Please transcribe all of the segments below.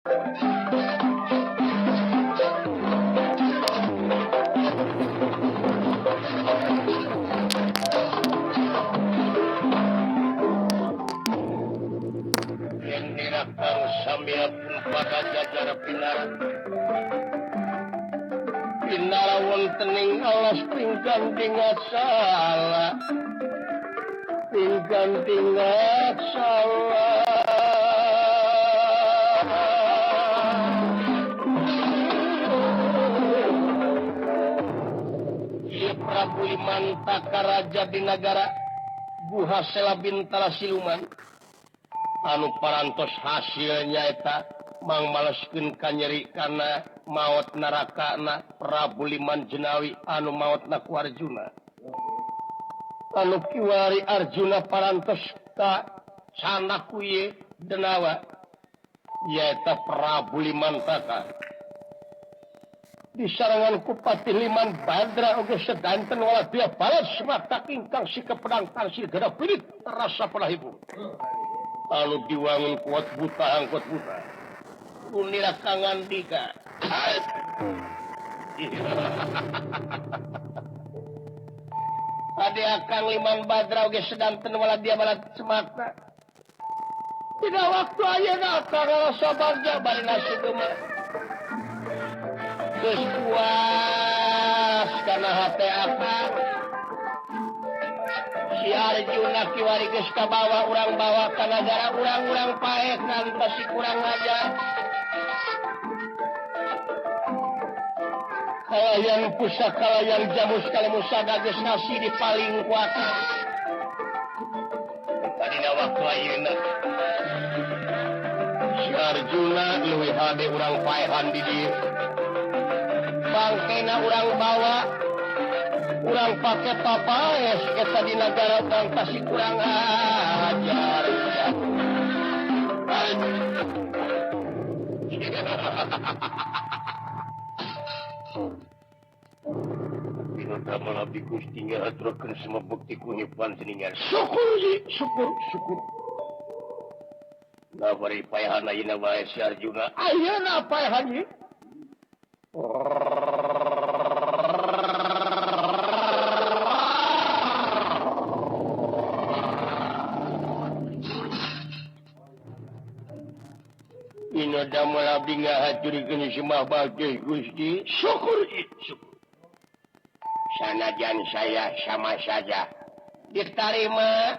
Yang dirakang sambil pun pada jajar pinar. Pinara wontening alas pinggan tingat salah. Pinggan tingat salah. Prabu Limantaka Raja di negara Buhasela Bintara Siluman anu parantos hasilnya eta mang maleskeun ka nyeri kana maot narakana Prabu Liman Jenawi anu maotna ku Arjuna anu kiwari Arjuna parantos ka sanaku ye denawa yaeta Prabu Limantaka di sarangan Kupati Liman Badra oge sedanten wala dia balas semata ingkang si kepedang tangsir gada pirit terasa pelahibu anu diwangun kuat buta angkot buta unira kangan dika ade akang Liman Badra oge sedanten wala dia balas semata tidak waktu ayeuna akang sabar bari nasi gemah geus puas kana hate akang si Arjuna kiwari geus kabawa urang bawa ka nagara urang-urang paeh ngantos si kurang ajar kalayan pusaka kalayan jamu sekali musada geus nasi di paling kuat tadina waktu ayeuna si Arjuna leuwih hade urang paehan di dieu bangkena urang bawa urang pake papaes eta di negara urang kasih kurang ajar Bino damel abdi Gusti ngaturakeun semua bukti kunyipan seningan syukur syukur nah bari paehan ayeuna wae si Arjuna ayeuna paehan ye Ina damel abdi ngahajurikeun semah bage Gusti syukur sanajan saya sama saja ditarima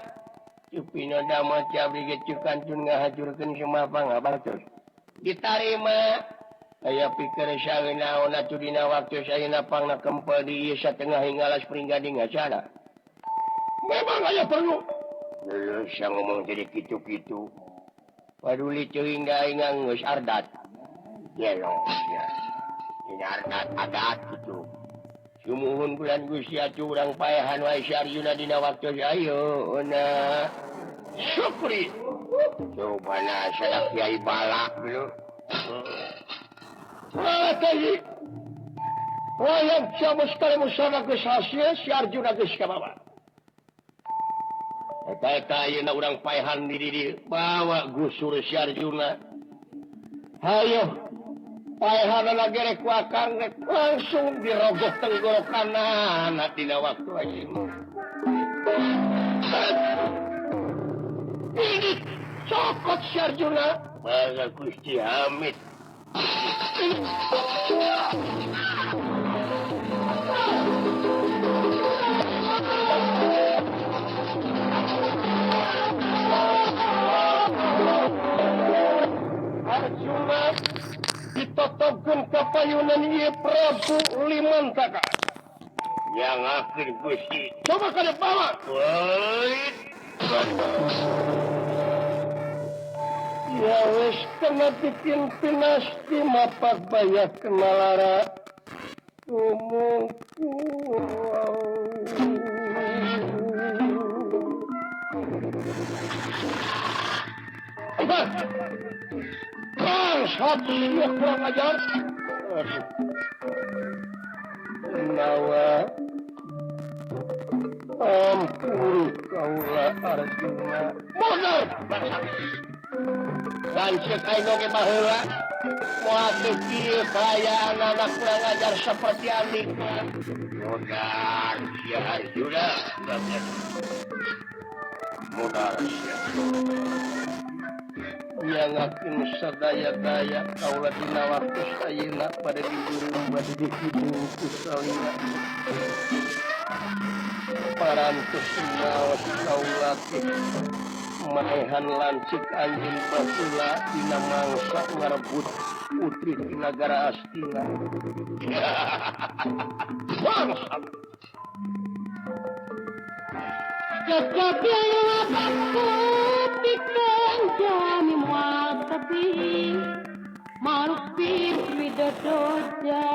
cupina damel abdi ge cukantun ngahajurkeun semah pangabatur ditarima aya pikir saeuna atuh dina waktu saeuna pangna kempel di ieu satengah hingalas pringgading acara memang aya perlu leuh sang ngomong jadi kitu-kitu paduli teuing da ingang geus ardat yelo ya ini ardat adat kitu sumuhun bulan Gusti atuh urang paehan wae si Arjuna dina waktu ayeuna syukri cobana sadak kiai bala beuh tadi wayang jamu sekali musana geus hasil si Arjuna geus kabawa eta ayeuna urang paehan di dieu bawa gusur si Arjuna hayo paehanna gerek ku akang rek langsung dirogoh tenggorokanna dina waktu ayeuna ini cokot si Arjuna baga Gusti Hamid Arjuna ditotogkeun ka payunan ieu Prabu Limantaka yang akhir Gusti coba kada bawa ya wis kena bikin pinasti mapak banyak kenalara umumku satu lihat kurang ajar nawa ampun kaulah Arjuna bener dan cek aino ke baheula Waduh kieu kaayaan anak kurang ajar seperti adik. Modal sia Arjuna. Modal sia. Nyangakeun sadaya-daya kaula dina waktu sayeuna pada diburu bade dihidung ku salina. Parantos naos kaula teh manehan lancik anjeun baheula dina mangsa ngarebut putri di nagara Astina. Bangsa. Jajabnya apapku pikir jami mual tapi malupir widodoja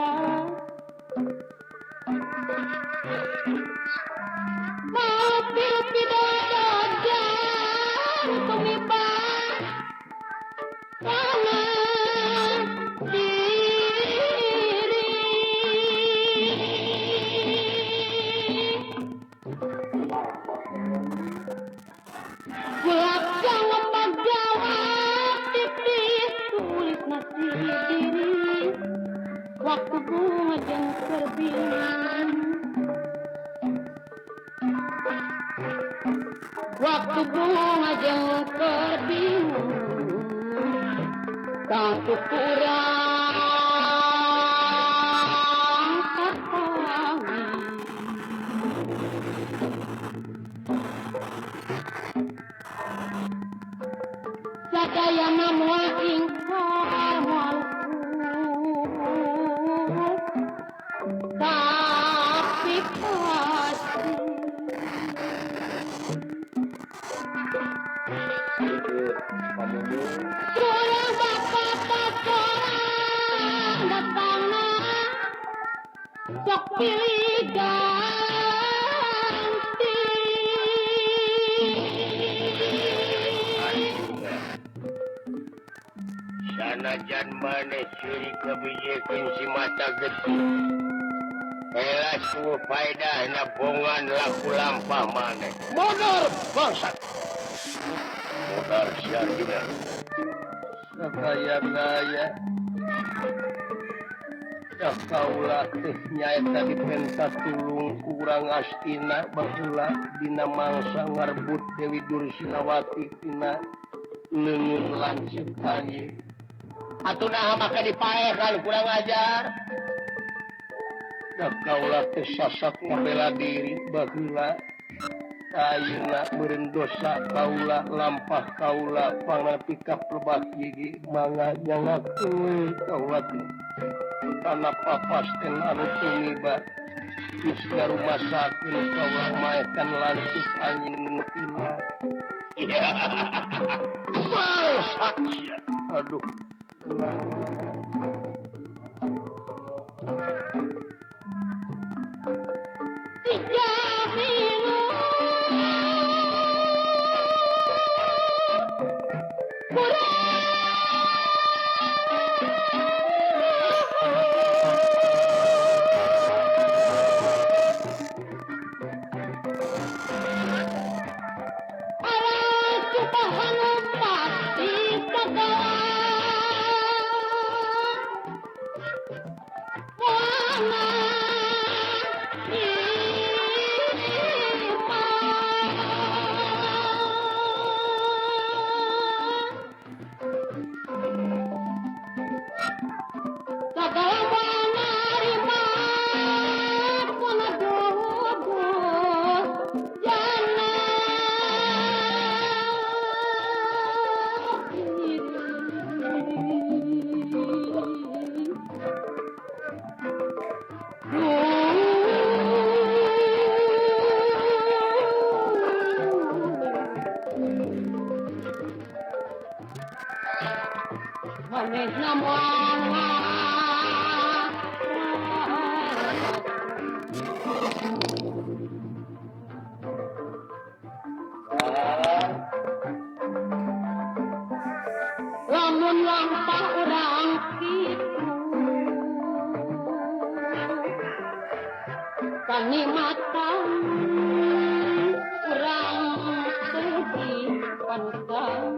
malupir widodoja pemibah sana waktu bunga yang terbingung, waktu bunga yang terbingung, tak kurang ketahui. Sadaya namun ingkar tapi pasti surang bapak pasorang datangna sok pilih ganti Sanajan maneh curi kebijekeun si mata gede. Elas ku faedahna bongan laku lampah maneh. Modal bangsat. Modal si Arjuna. Sadaya-daya ya kaula teh nyaeta dipenta tulung kurang Astina baheula dina mangsa ngarbut Dewi Dursilawati tina leungeun lancik anjeun. Atuna maka dipaehan kurang ajar. Da kaula teh sasat ngabela diri baheula ayeuna meureun dosa kaula lampah kaula pangapi ka pelebah gigi mangga nyangakeun kaula teh kana papasten anu tumiba geus garumasakeun kaula maekan lancik anjeun pila. Bangsat. Aduh. lamun lampah urang kitu kanikmatan urang sedih pantang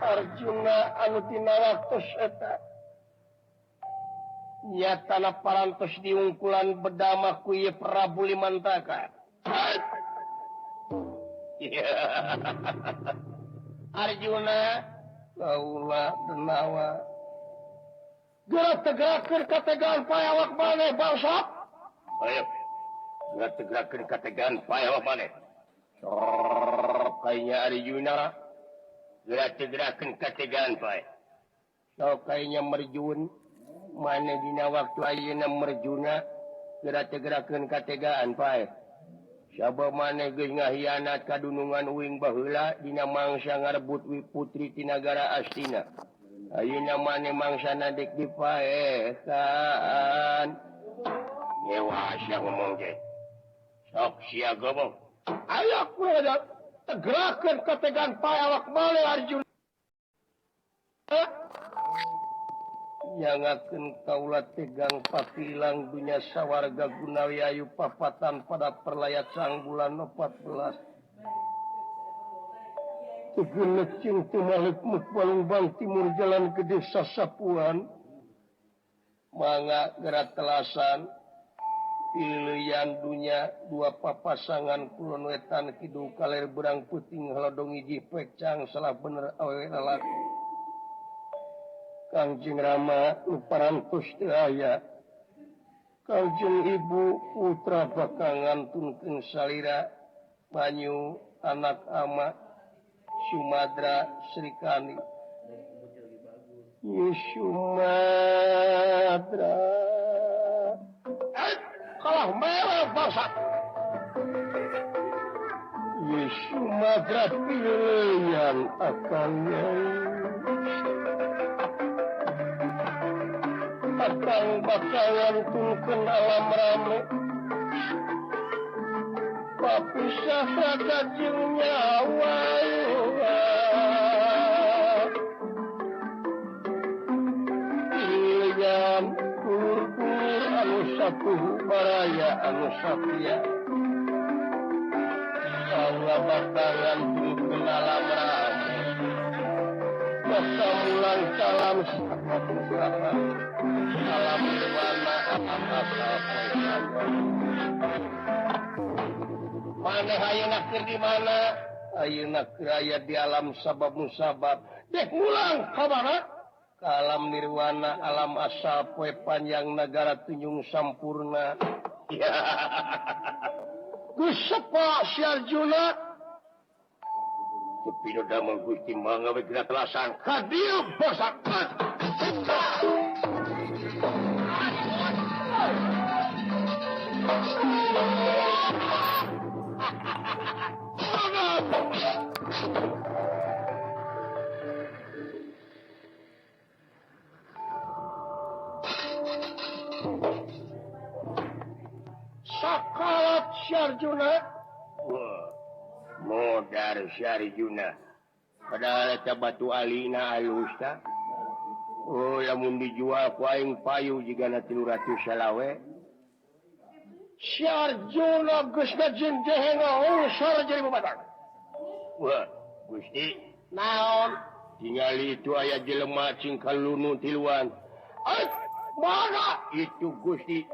Arjuna anu tina waktos eta nya tanah parantos diungkulan bedama ku ieu Prabu Limantaka. Arjuna kaula denawa gerak-gerakeun kategaan payawak maneh bangsa. Ayo. Gerak-gerakeun kategaan payawak maneh. Kayaknya Arjuna Gerak-gerakeun kategaan pae. so kayaknya merjun mana dina waktu ayeuna merjuna gerak-gerakeun kategaan pae. Sabab maneh geus ngahianat kadunungan uing baheula dina mangsa ngarebut putri ti nagara Astina. Ayeuna maneh mangsana dek dipaekan. Nyewa sia ngomong ge. Sok sia ngomong. Ayo kuda tegerakeun kategaan payawak maneh Arjuna. Nyangakeun kaula tegang papilang dunya sawarga gunawi ayu papatan pada perlayat sang bulan 14. Tegelecing tumalik mukbalung bang timur jalan gede Sasapuan. Mangga gerak telasan pilihan dunya dua papasangan kulon wetan kidul kaler berang puting halodong iji pecang salah bener awewe lalaki. Kangjeng Rama nu parantos teu aya. Kangjeng Ibu putra bakal ngantunkeun salira banyu anak ama Sumadra Srikani. Sumadra. Kalah merah bangsa. Sumadra pilihan akannya. Akang bakalan tungkeun alam rame. Papisah raga jeung nyawa. Pilihan kur-kur anu satuh baraya anu satya. Allah bakalan tungkeun alam rame. Samulang salam sahabat salam nirwana asal mana ayeuna keur di mana ayeuna keur aya di alam sabab musabab dek mulang ka mana ka alam nirwana alam asal poe panjang negara tunjung sampurna. Geus sepa si Arjuna Pino damel Gusti mangga we gerak telasan. ka dieu bosakan. Sakalat si Arjuna. Wah. Modar si Arjuna. Padahal eta batu alina alus ta. Oh, lamun dijual ku aing payu jigana 300 salawe. Si Arjuna geus ngajengjehenga unsur jadi bubatang. Wah, Gusti, Naon? tingali itu aya jelema cing kalunu tiluan. Mana? Itu Gusti.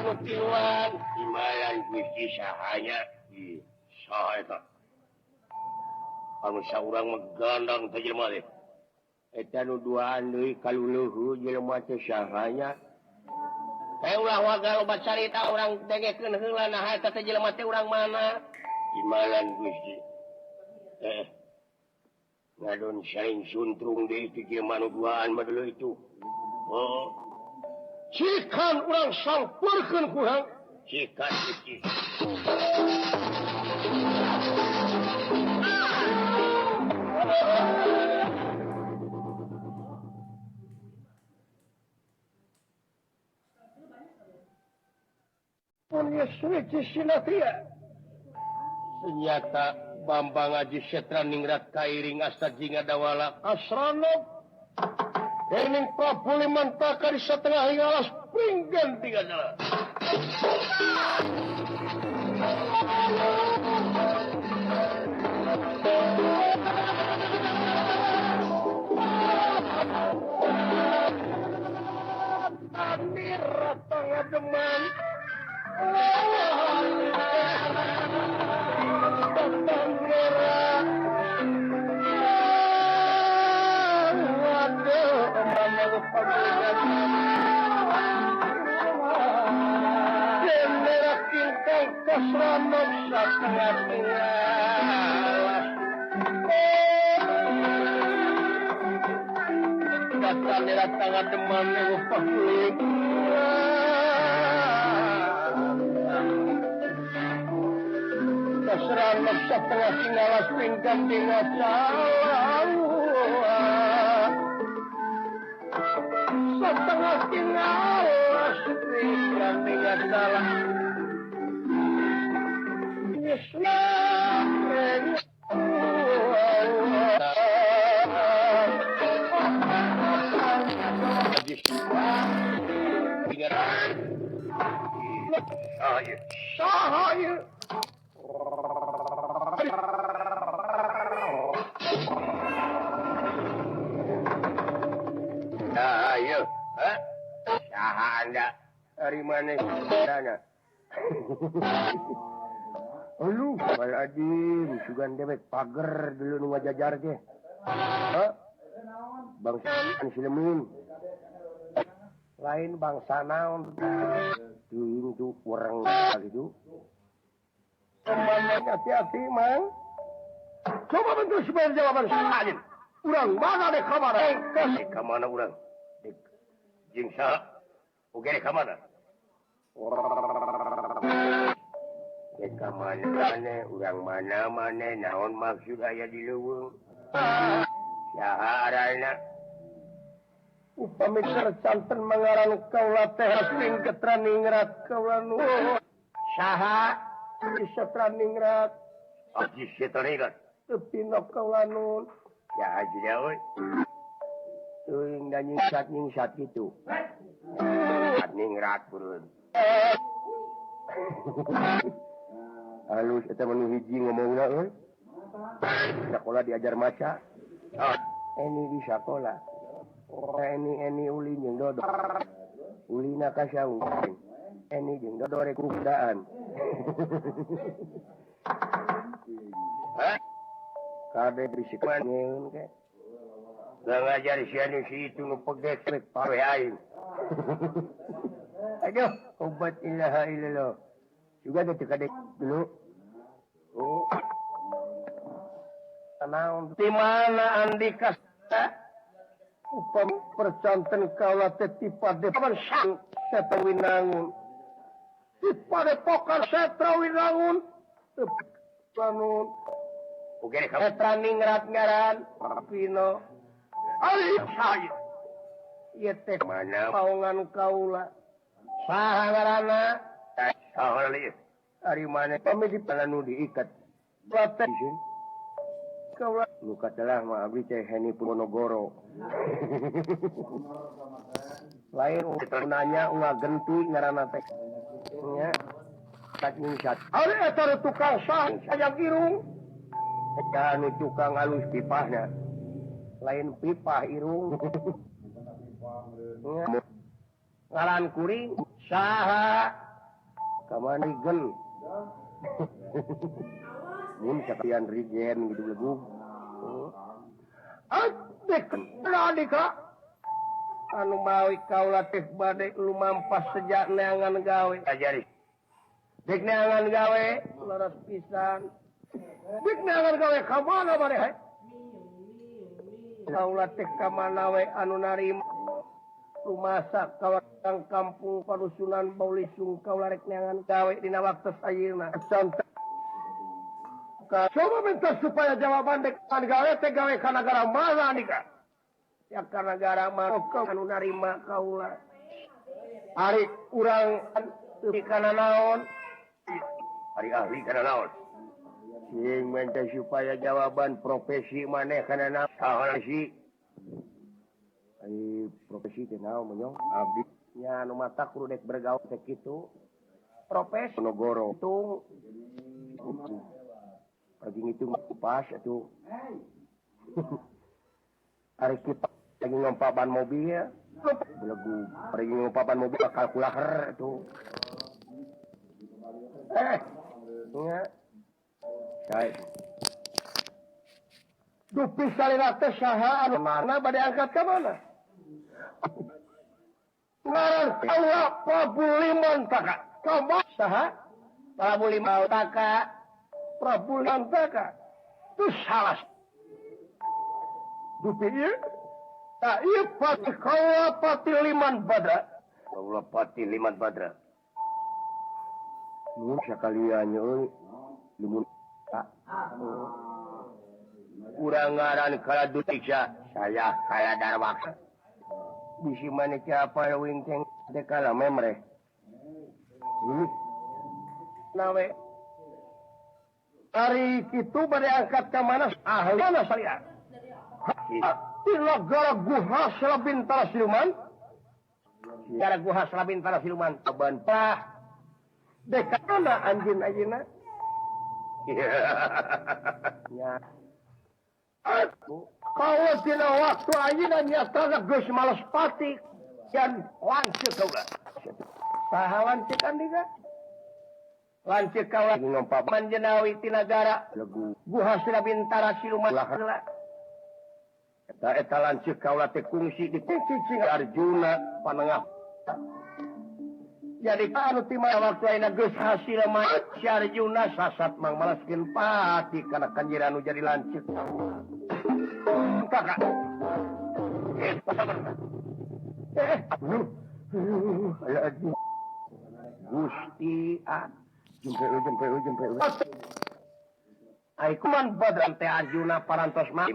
nutilan Imalan Gusti sahanya saha eta anu saurang megandang teh jelema teh eta nu duaan deui kaluluhu jelema teh sahanya ulah waga loba carita urang dengekeun heula nah eta teh jelema teh urang mana Imalan Gusti ngadon saing suntrung deui itu jelema nu duaan mah deuleu itu cikan urang sampurkeun kurang cikan Gusti Senyata Bambang Aji Setra Ningrat Kairing Asta Jinga Dawala Asranop Dening Prabu Limantaka di setengah hingalas pinggan tiga jalan. Tanir tengah deman tangan deman keseran setengah singalas pinggan dengan salah setengah singalas pinggan dengan salah Sahaya ayo saha anda dari mana sana Aduh, Bal Adim, sugan dewek pager dulu nu ngajajar teh. Bangsa Silemin. Lain bangsa naon teuing tu urang gitu. Temannya hati-hati, Mang. Coba bentuk sebenarnya jawaban saya. Urang mana dek kamana? Dek kamana urang? Dek jeung saha? Oge dek kamana? Dek kamana mane urang mana mane naon maksud aya di leuweung? Saha arana? Upami kercanten mangaran kaula teh asing ketraningrat kaula nu. Saha? Setraningrat. Aji setraningrat. Tepino kaula nu. Ya aji daun. Teuing da nyingsat gitu. Ningrat burun. Halus eta mah nu hiji ngomongna euy. Sakola diajar maca. Ini di sakola. Ini uli jeung dodo. Ulina ka saung. Ini jeung dodo rek kudaan. Kade berisik ngeun ke. Gak ngajar si anu si itu nu pegek rek pawe aing. Aduh, obat ilaha illallah. Juga ada kadek dulu. Oh. Naon di mana Andika? Upam percanten kaula teh tipade paman Setra Winangun. Tipade pokar Setra Winangun. Panun. Oke, Setra Ningrat ngaran Pino. Ai saya. Ieu teh mana paungan kaula. Saha ngaranna? Saha lieu? Ari mana pami di palanu diikat. Prate kaula nu katelah mah abdi teh Heni Ponorogo. Lain nanya ulah gentui ngaranna teh. Nya. Tak nyingsat. Ari eta tukang sang sayang irung. Eta nu tukang alus pipahna. Lain pipah irung. Ngaran kuring saha kamanigen mun kalian rigen gitu legu adek radika anu mawi kaula teh bade lumampas sejak neangan gawe ajari dek neangan gawe leres pisan dek neangan gawe kamana bade hai kaula teh kamana we anu narima rumasa kawasan kampung parusunan Baulisung kaula rek neangan gawe dina waktu ayeuna contoh coba minta supaya jawaban dek gawe teh gawe ka nagara mana nika ya ka nagara Maroko anu narima kaula ari urang di kana naon ari ahli kana naon sing minta supaya jawaban profesi maneh kana naon saha sih ai profesi teh naon monyong abdi nya anu mata kudu dek bergaul teh kitu profesi nogoro itu lagi ngitung pas itu hari kita lagi ngompak ban mobil ya belagu lagi ngompak ban mobil kalkulator itu ya saya dupi salina teh saha anu mana bade angkat ka mana ngaran Allah Prabu Limantaka kamu saha Prabu Limantaka Prabu Limantaka itu salah dupi ieu tak ieu pati kaula pati Liman Badra kaula pati Liman Badra nu sakalian euy limun urang ngaran kala dutiksa saya kala darwaksa bisi maneh teh apa leuwing teh dekala memre nawe hari itu bade angkat ke mana ahli mana saya di negara Guha Selabintara Siluman negara Guha Selabintara Siluman bantah dekana anjeun ayeuna ya kalau tina waktu ayeuna nyata geus males pati dan lanceuk kaula saha lanceuk andi lanceuk kaula ngompak manjenawi ti nagara Guha Selabintara Siluman eta lanceuk kaula teh kungsi di cicing Arjuna panengah jadi anu ti waktu ayeuna geus hasil mah si Arjuna sasat mang malaskeun pati kana kanjir anu jadi lanceuk kakak Gusti jempe ai kuman badran teh Arjuna parantos mah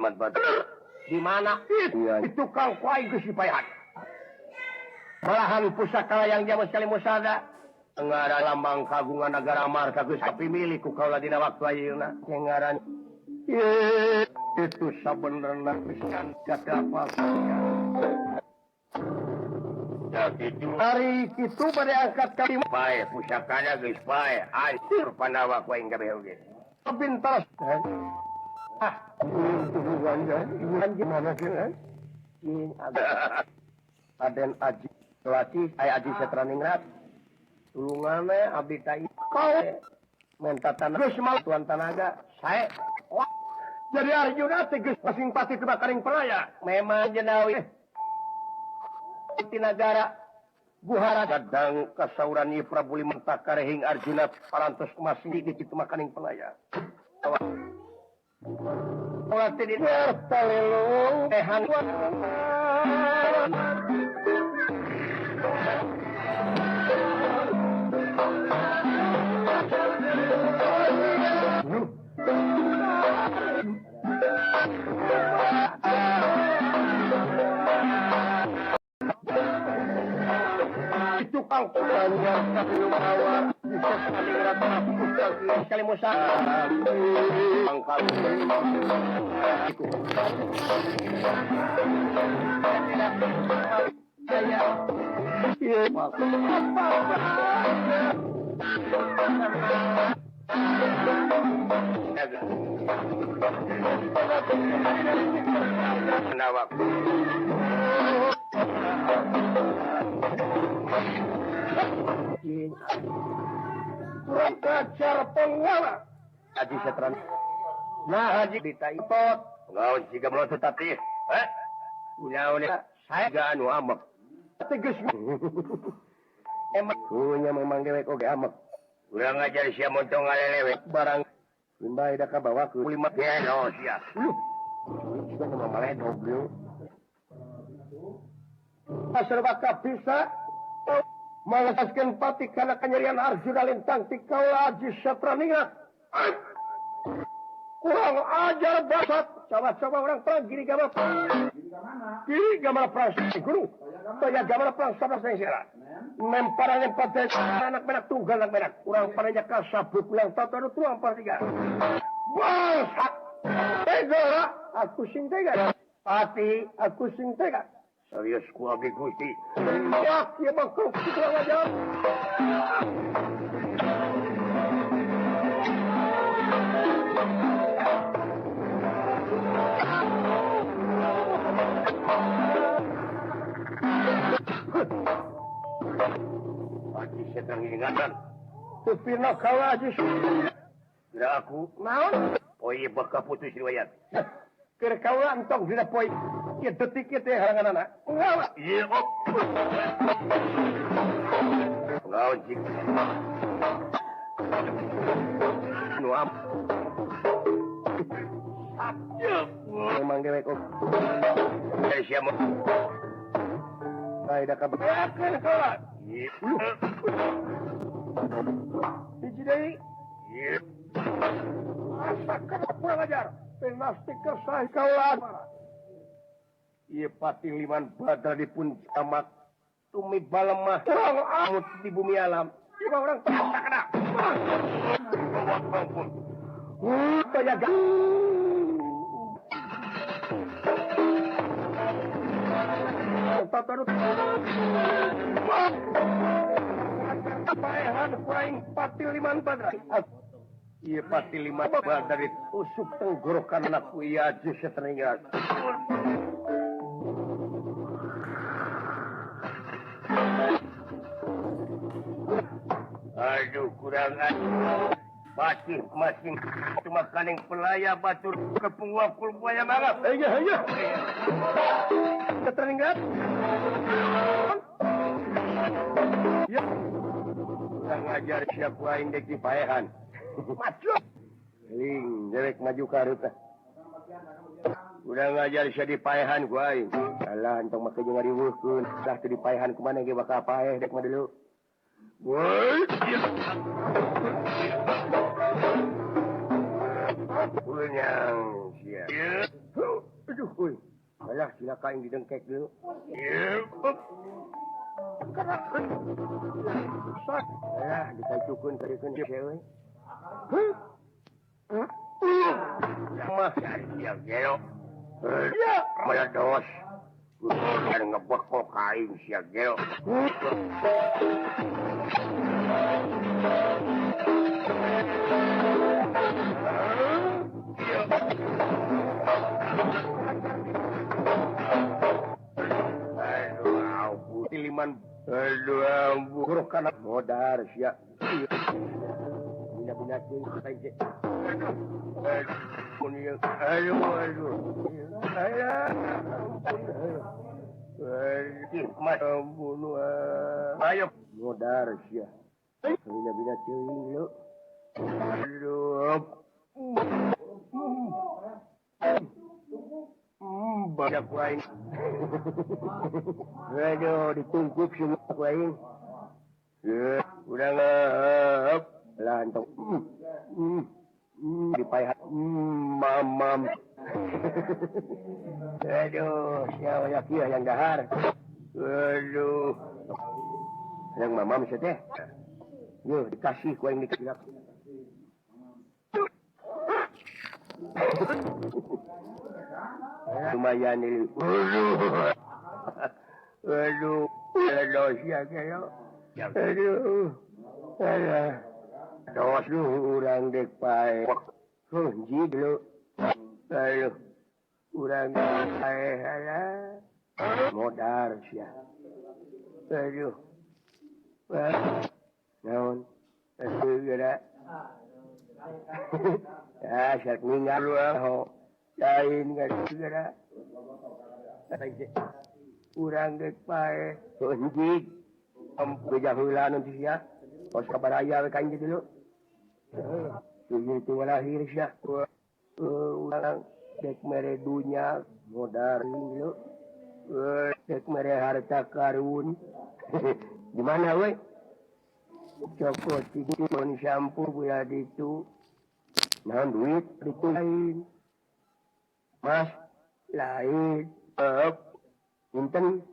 di mana itu kang kuai geus dipayahan malahan pusaka yang jaman sekali musada ngaran lambang kagungan negara marka geus kapimilih ku kaula dina waktu ayeuna ngaran itu sabenerna pisan kata apa ya gitu hari itu bade angkat ka bae pusakana geus bae hancur panawa ku aing gawe oge pintas ibu mana sih Aden Aji Lati Aji Setraningrat tulungannya abdi tai kau minta tanah geus mal tuan tanaga sae jadi Arjuna teh geus pasing pati teu bakaring pelaya memang jenawi ti nagara Guhara kadang kasauran ieu Prabu Limantaka rehing Arjuna parantos masih di kitu makaning pelaya Lati di talelu tehan itu kang panjang tapi lumawa bisa sekali ngerata sekali musa angkal itu saya iya Nawak ajar pengawa. Haji Setran. Nah, Haji ditaipot. Ngaon siga melotot tadi. Ulah saya gak anu amek. Tegas. Emang punya memang dewek oge amek. Ulah ngajar sia montong ngalelewek barang. Limbah ida ka bawa ke 5 kilo sia. Sudah nama malah dobel. Asal bakal bisa mengasaskan pati karena kenyerian Arjuna lintang tikau Haji Setraningat. Kurang ajar basat. Coba-coba orang perang gini gambar perang. Gini gambar perang guru. Saya gambar perang sama saya sira. Memparang yang pada anak benak tunggal anak benak. Kurang padanya kasabuk yang tahu tuang partiga. Bangsat. Tegara. Aku sing tega. Pati aku sing tega. Serius ku abdi Gusti. Ya, ya bakal kurang ajar. Haji Setang ingatan. Tupina kawa Haji. Kira aku. Naon? Poi baka putus riwayat. Kira kawa entong dina poi. Kia detik kita harangan anak. Ngawa. Iya kok. Ngawan cik. Nuam. Memang dewek kok. Dari siapa? Ay, nakabayakan ka! Hindi day! Asa ka na kurang ajar! Pinastik ka sa ikaw Iya pati liman badal di pun amat tumibalam mah kurang amut di bumi alam. Iba orang tak kena. Kaya Tatarut. Paehan paing pati liman badal. Iya pati liman badal dari usuk tenggorokan anakku iya aja seteringat. Aduh, kurang ajar. Masih cuma kaning pelaya batur ke penguakul buaya mangap. Iya. Keteringat? Ya. Kurang ajar siapa aing dek di paehan. Maju. Ling, dewek maju karuta. Udah ngajar siya di paehan ku aing. Alah, entong make jeung ngariweuhkeun. Dah teu di paehan kumaha ge bakal paeh dek mah dulu. Woi. Punyang siap. Aduh, woi. Alah, silaka yang didengkek dulu. Sak. Alah, dikacukeun karikeun sieu we. Mah siap gelo. Ya, malah dos. Ada ngebekok kain siap gelo. Aduh, liman. Aduh, buruk kan modar siap. Bina-bina cing saja. Aduh. Mas bunuh. Ayo modar siap. Bina-bina cing lu. Aduh. Banyak lain. Aduh, ditungkuk semua lain. Udah ngap. Lah, entong. Dipayah. Mamam. Aduh, siapa ya yang dahar. Aduh. Yang mamam siya teh. Yo, dikasih ku yang dikasih. Lumayan ini. Aduh, siya kayo. Aduh, dos orang dek pae. Kunci dulu. Aduh, orang dek pae. Modar siya. Aduh. Naon. Aduh, gada. Ya, saya meninggal lu lain segera. Urang geus pae tunjik. Beja heula nanti sia. Pos kabaraya we kan dulu. Itu lahir sia. Urang dek mere dunya modar dulu. Dek mere harta karun. Di mana we? Cokot itu pun sampo bulan itu. Nah duit itu lain. Mas lain. Inten.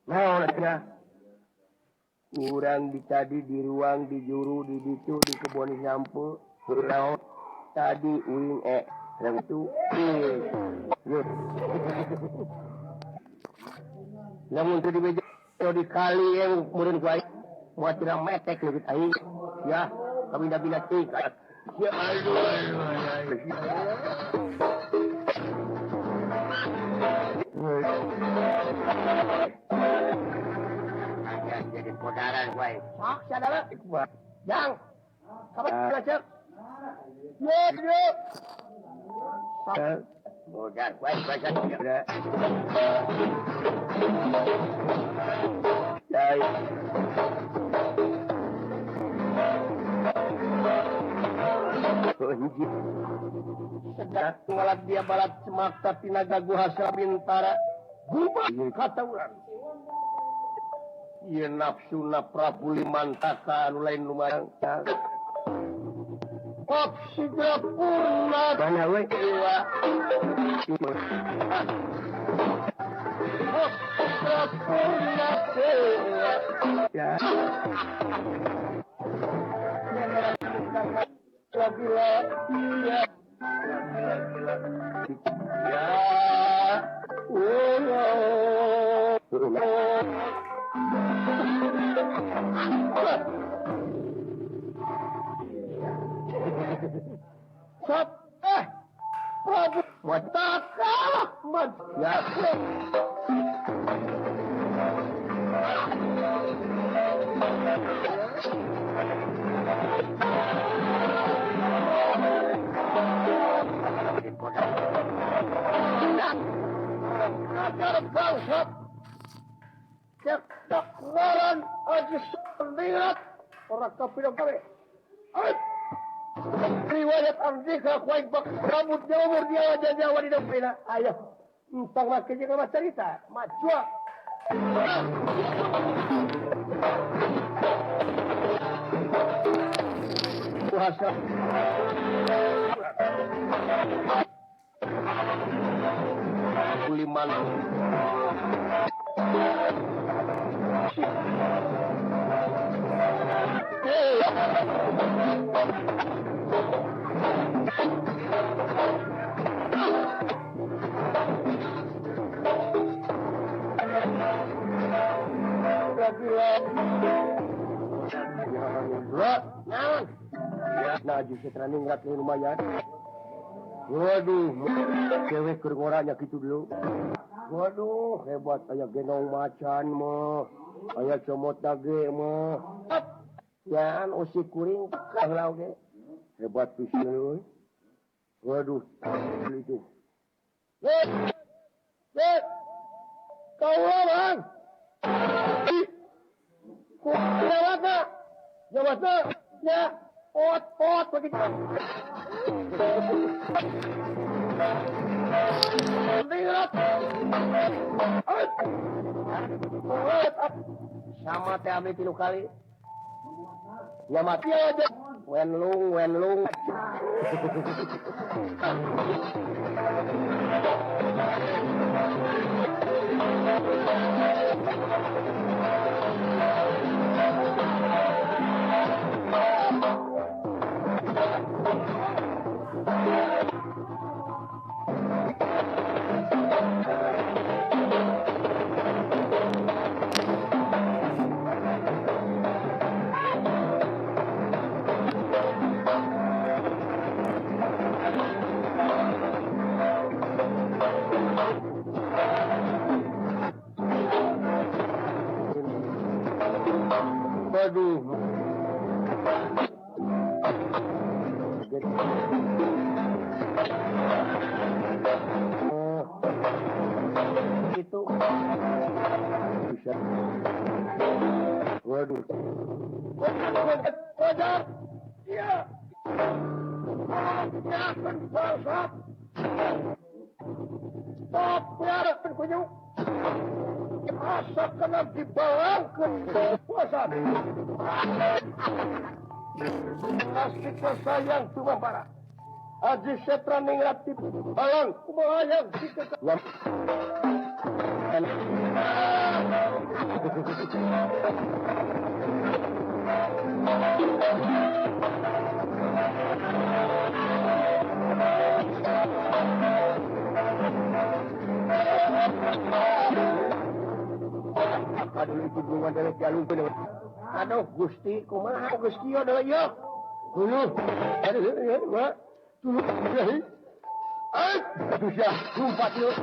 Nah ya. Urang di tadi di ruang di juru di ditu di kebun sampo. Laut tadi uing yang itu. Namun itu di meja di kali yang kemudian kuai. Mau tidak metek lebih tahi. Ya, kami dah bila tiga. Ya, jadi podaran kuai. Mak, sadar ikut. Yang, kapan ngajak? Yuk. Modal kuai saja. Dai. Sedang walat dia balat semakta tinaga guhasa bintara gubah kata urang ieu nafsuna Prabu Limantaka anu lain lumayan kok siga purna mana we kok siga purna ya Gila, iya. Ya, Sop, Prabu, Mataka, ya. Agar bangsa cek waran aja sendirat orang kapilang kami. Riwayat Andika kuaik bak rambut jawur dia wajah Jawa di depan. Ayo, entang makin juga mas cerita, macua. Puasa. Liman nah justru training nggak lumayan. Waduh, cewek kerengoranya gitu dulu. Waduh, hebat kayak genong macan mah. Kayak comot dage mah. Yan, osi kuring kahlau ge. Hebat pisan euy. Waduh, itu. Wet. Kau bang. Ku lewatna. Jawabna. Ya, pot begitu. Sama teh abdi 3 kali. Ya mati aja. Wenlung. Waduh. Itu bisa. Waduh. Ojak. Iya. Jangan balsap. Stop, biar penkunjung. Asa kena dibalangkan kekuasaan. Asik sayang cuma para. Aji setra ningrat di balang. Kumaha yang dikekak. Aduh itu bunga dari jalur bener. Aduh Gusti, kumaha Gusti adalah ya. Dulu, aduh, gua dulu, aduh ya, lumpat lu.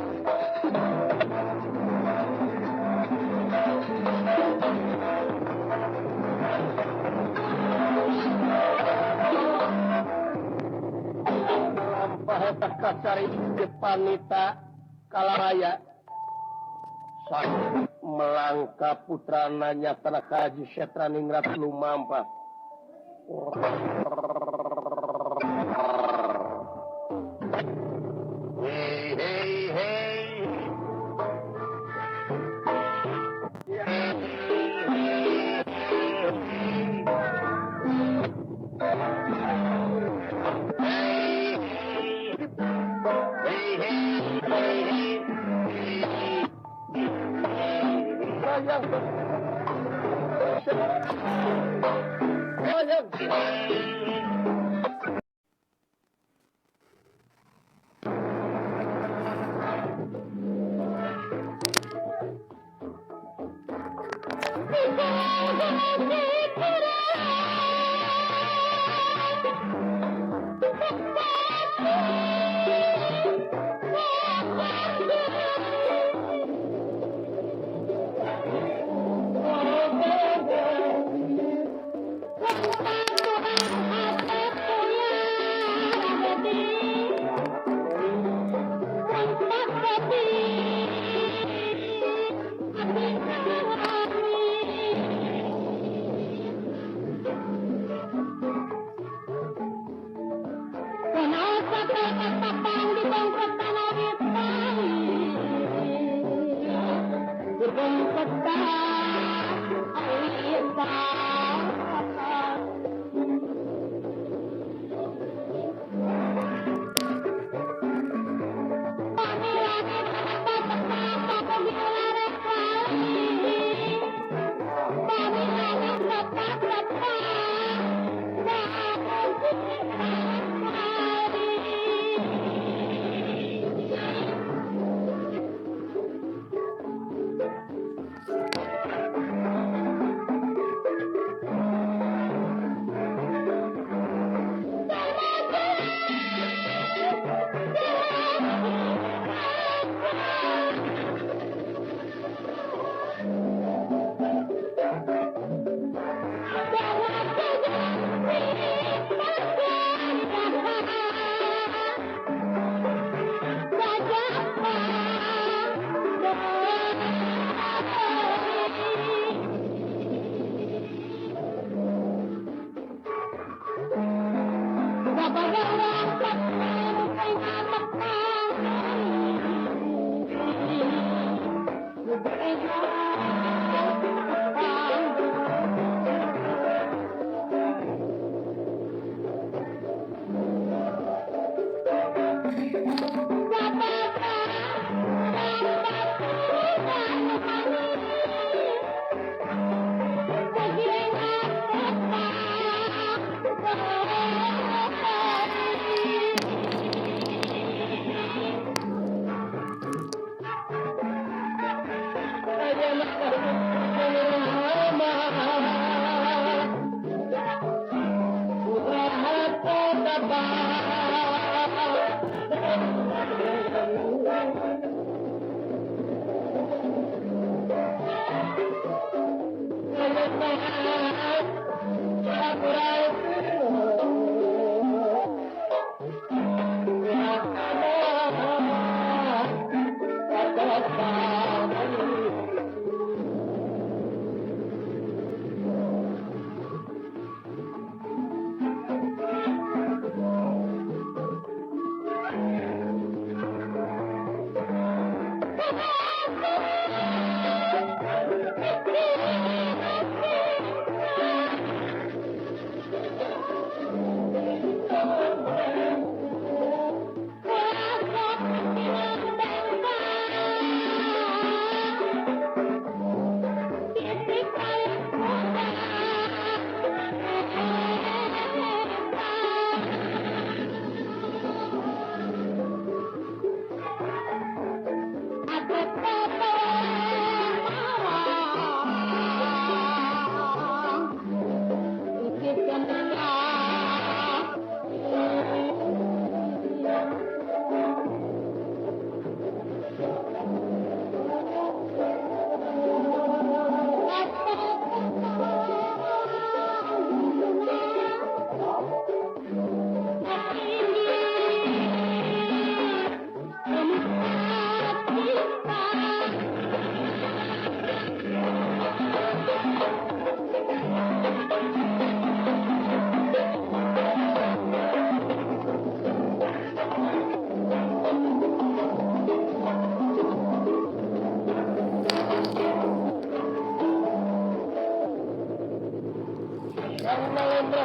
Lampah eta kacari depanita kalaraya. Sang melangkah putrananya tanah kaji setra ningrat lumampa. Hei, hei, hei.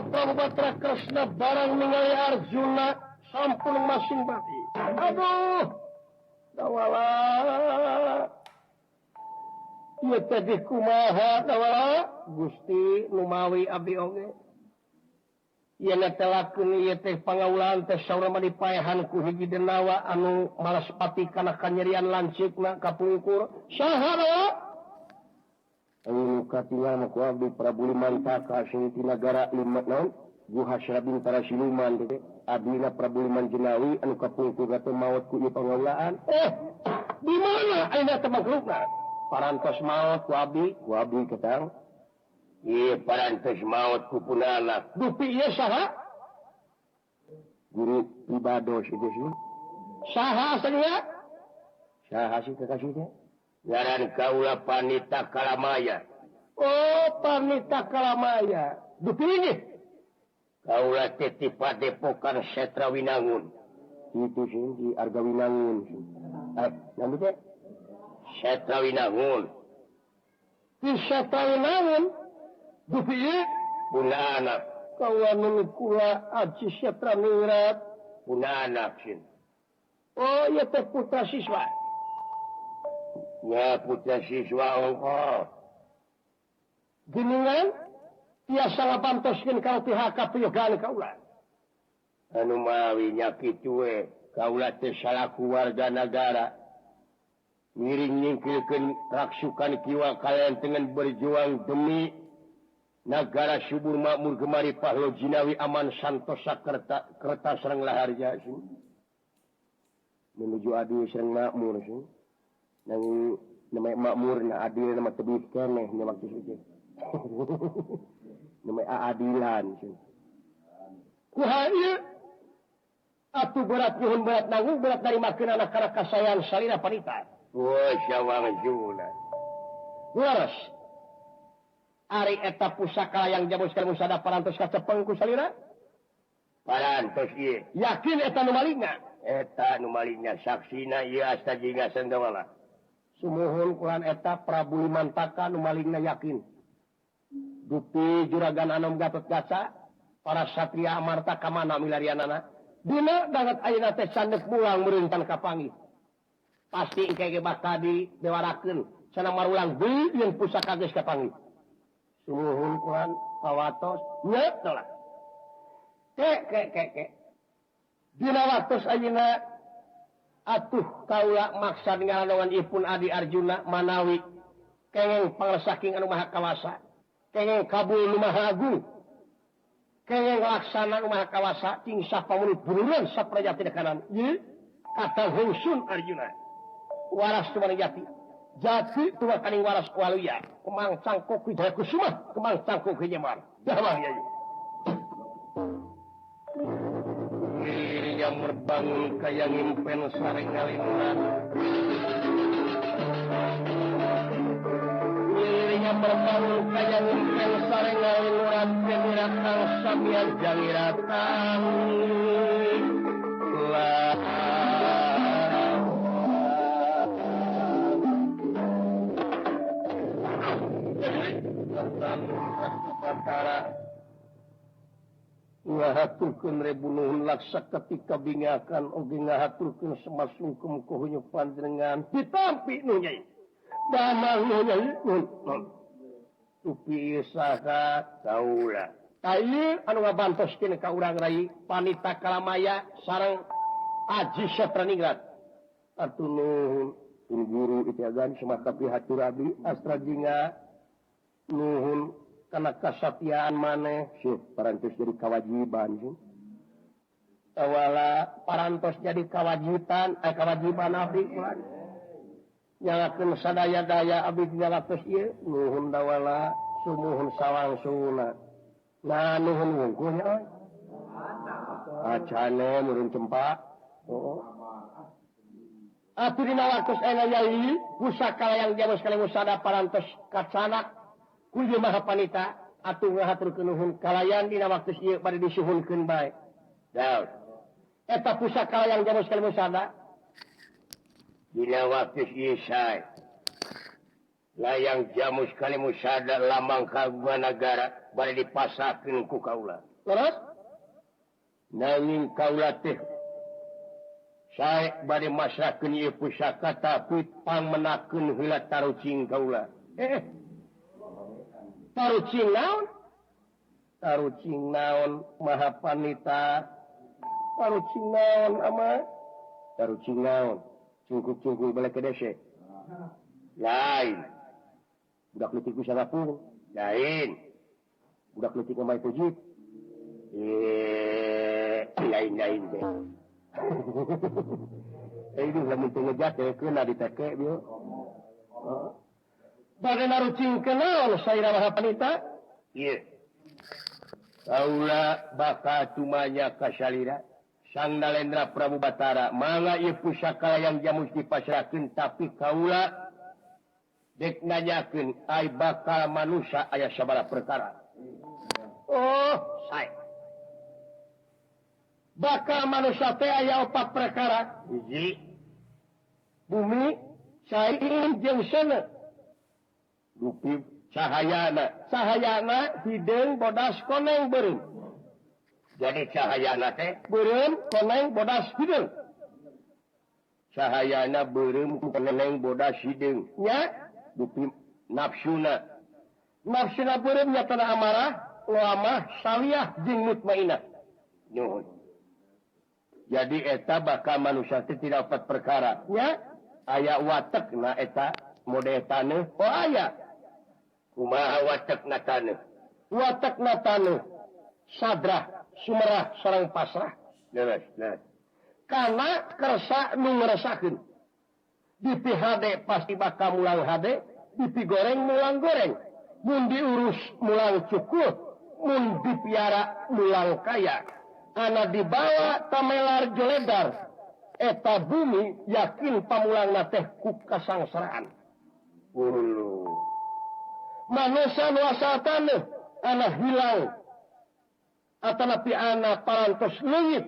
Prabu Batra Kresna barang ningali Arjuna sampun masing bati. Aduh, dawala. Ieu teh kumaha dawala? Gusti numawi abdi oge. Ieu netelakeun ieu teh pangawulaan teh saura mah dipaehan ku hiji denawa anu malas pati kana kanyerian lanceukna kapungkur. Saha dawala? Anu katinggal mah ku abdi Prabu Limantaka sing ti nagara lima naon? Guhasra Bintara Siluman teh. Abdina Prabu Liman Jenawi anu kapungkur teh maot ku ieu pangawulaan. Di mana ayeuna teh magrubna? Parantos maot ku abdi ketang. Ieu parantos maot ku punana. Dupi ieu saha? Guru pribados itu sih. Saha aslinya? Saha sih kekasih teh? Ngaran kaula Panita Kalamaya. Oh, Panita Kalamaya. Dupi ini? Kaula teh ti Padepokan Setra Winangun. Itu sih di Arga Winangun. Namun teh? Setra Winangun. Di Setra Winangun? Dupi ieu? Punana. Kawan kula Aji Setra Ningrat. Punana sih. Oh, ieu teh putra siswa. Ya putra siswa ongko. Geningan tiasa ngapantoskeun kana pihak kapiyogan kaula. Anu mawi nya kitu we. Kaula teh salaku warga nagara. Ngiring nyingkilkeun raksukan kiwa kalian dengan berjuang demi nagara subur makmur gemari pahlo jinawi aman santosa kerta serang laharja sih. Menuju adil serang makmur sih. Nang nama makmur na adil nama tebih keneh nya waktu suci. Nama adilan sih. Kuha ieu atuh berat nyuhun berat nanggung berat dari makeun anak-anak kasayang salina panita. Wah, syawang juna. Leres. Ari eta pusaka yang jamu sekali musada parantos kacepeng ku salira? Parantos ieu. Yakin eta nu malingna? Eta nu malingna saksina ieu asta jinga sendawala. Sumuhun kulan eta Prabu Limantaka nu malingna yakin. Dupi juragan Anom Gatotkaca, para satria amarta ka mana milarianana. Dina dangat ayeuna teh sandek mulang meureuntang ka panggih. Pasti engke ge bakal didewarakeun cenah marulang deui yen pusaka geus ka panggih. Sumuhun kulan kawatos nya tolak. Ke. Dina waktos ayeuna atuh kaula maksa ngalanongan ipun Adi Arjuna manawi kengeng pangresaking anu maha kawasa. Kengeng kabul nu maha agung. Kengeng laksana nu maha kawasa tingsah pamunut bururan saprajati dekanan. Ieu kata hungsun Arjuna. Waras tumana jati. Jati tua kaning waras waluya. Kemang cangkok wijaya kusuma. Kemang cangkok hijamar. Dawang ya. Yang merbangun kaya ngimpen sareng ngalimunan. Yang berbangun kaya ngimpen sareng ngalimunan. Kemiratang samian jangiratan. Ngahaturkeun rebunuhun laksa ketika bingakan oge ngahaturkeun semasungkum kuhunyuk panjenengan ditampi nu nyai damang nu nyai tupi saha kaula ieu anu ngabantoskeun ka urang rai Panita Kalamaya sareng Aji Setra Ningrat atuh nuhun guru itiagan semaka pihatur abdi astra jinga nuhun karena kesatiaan maneh sih parantos jadi kewajiban sih awala parantos jadi kewajiban abdi kulan nyalakeun sadaya-daya abdi nyalakeun ieu nuhun dawala sumuhun sawangsuna nah nuhun wungkulnya oi acane meureun cempa atuh dina waktos aya yai pusaka yang jamu sekali musada parantos kacanak Kudu maha panita atuh ngahaturkeun nuhun kalayan dina waktu ieu bade disuhunkeun bae. Daud. Eta pusaka yang jamu sekali musada. Dina waktu ieu sae. Layang jamu sekali musada lamang kagungan nagara bade dipasakeun ku kaula. Terus nanging kaula teh sae bade masrakeun ieu pusaka tapi pangmenakeun heula tarucing kaula. tarucing naon? Tarucing naon Mahapanita? Tarucing naon ama? Tarucing naon? Cungkuk-cungkuk balik ke desa. Lain. Budak leutik ku sarapung. Lain. Budak leutik ka mai pujit. Lain-lain teh. Itu lamun teu ngejat teh keuna diteke bieu. Bade narucing kenaon saira Mahapanita? Ieu. Kaula bakal tumanya ka salira. Sang Nalendra Prabu Batara, mangga ieu pusaka yang jamus dipasrakeun tapi kaula dek nanyakeun ai bakal manusia aya sabaraha perkara. Oh, sae. Bakal manusia teh aya 4 perkara. Hiji, Bumi, saing jeung seuneu. dupi cahayana. Cahayana hideung bodas koneng beureum. Jadi cahayana teh, Beureum koneng bodas hideung. cahayana beureum keneng bodas hideung. Nya, Dupi nafsuna. nafsuna beureum nyatana amarah, loamah, saliyah jeung mutmainah. Nuhun. Jadi eta bakal manusia teh tidak 4 perkara. Nya, Aya watekna eta mode taneuh. oh aya Kumaha watekna taneuh? watekna taneuh, sadrah, sumerah, sareng pasrah. Leres. Karena kersa nu ngerasakeun. Dipi hade pasti bakal mulang hade, dipi goreng mulang goreng. Mun diurus mulang cukup, mun dipiara mulang kaya. Ana dibawa tamelar joledar. Eta bumi yakin pamulangna teh ku kasangsaraan. Ulu. Manusia nu asal taneuh ana hilang. Atanapi ana parantos leungit.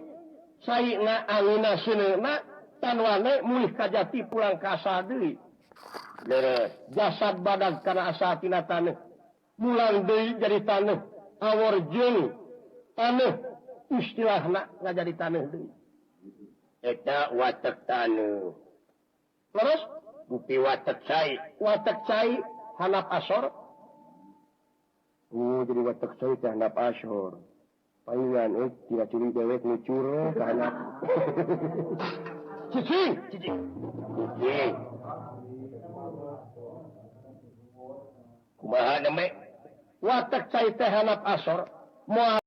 Saina angina seuneuna tanwane mulih kajati pulang ka asal deui. Leres. Jasad badan kana asal tina taneuh. Mulang deui jadi taneuh. Awor jeung taneuh istilahna ngajadi taneuh deui. Eta watek taneuh. Terus Dupi watek cai. watek cai hanap asor. Jadi watek cai teh handap asor. Paingan tidak curi dewek ngucur ka handap. Cicing. Ye. Kumaha neme? Watek cai teh hanap asor. Moal